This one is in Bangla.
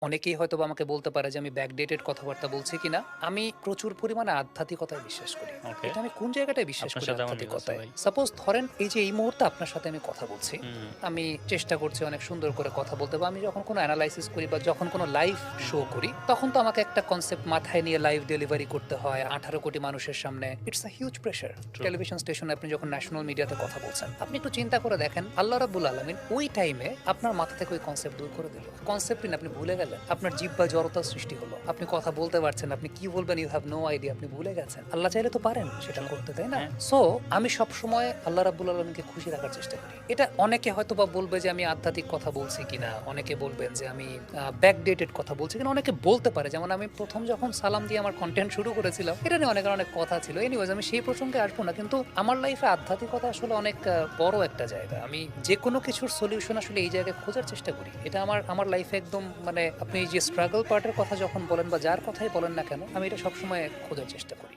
অনেকেই হয়তোবা আমাকে বলতে পারে যে আমি ব্যাকডেটেড কথাবার্তা বলছি কিনা। আমি প্রচুর পরিমাণে আধ্যাত্মিকতায় বিশ্বাস করি। ওকে। এটা আমি কোন জায়গাটায় বিশ্বাস আপনার করি সাথে এমন মিল আছে আধ্যাত্মিকতায়? ভাই। সাপোজ ধরেন এই যে এই মুহূর্তে আপনার সাথে আমি কথা বলছি। হুম, আমি চেষ্টা করছি অনেক সুন্দর করে কথা বলতে বা আমি যখন কোনো এনালাইসিস করি বা যখন কোনো লাইভ হুম, শো করি, তখন তো আমাকে একটা কনসেপ্ট মাথায় নিয়ে লাইভ ডেলিভারি করতে হয় 18 কোটি মানুষের সামনে। It's a huge pressure. True. Television স্টেশনে আপনি যখন ন্যাশনাল মিডিয়াতে কথা বলছেন, আপনি একটু চিন্তা করে দেখেন আল্লাহ রাব্বুল আলামিন ওই টাইমে আপনার মাথা থেকে ওই কনসেপ্ট দূর করে দিল। কনসেপ্টই না, আপনি ভুলে গেলেন। আপনার জিহ্বায় জড়তার সৃষ্টি হলো। আপনি কথা বলতে পারছেন, আপনি কি বলবেন ইউ হ্যাভ নো আইডিয়া, আপনি ভুলে গেছেন। আল্লাহ চাইলে তো পারেন সেটা ট্রু। করতে, তাই না? হ্যাঁ। সো আমি সবসময় আল্লাহ রাব্বুল আলামিনকে খুশি রাখার চেষ্টা করি। এটা অনেকে হয়তোবা বলবে যে আমি আধ্যাত্মিক কথা বলছি কিনা, অনেকে বলবেন যে আমি ব্যাকডেটেড কথা বলছি কিনা, অনেকে বলতে পারে। যেমন আমি ১ম যখন সালাম দিয়ে আমার কনটেন্ট শুরু করেছিলাম, এটা নিয়ে অনেকের অনেক কথা ছিল। এনিওয়েজ আমি সেই প্রসঙ্গে আসবো না। কিন্তু আমার লাইফে আধ্যাত্মিকতা আসলে অনেক বড় একটা জায়গা। আমি যেকোনো কিছুর সলিউশন আসলে এই জায়গায় খোঁজার চেষ্টা করি। এটা আমার লাইফে একদম মানে আপনি এই যে স্ট্রাগল পার্টের কথা যখন বলেন বা যার কথাই বলেন না কেন, আমি এটা সবসময় খোঁজার চেষ্টা করি।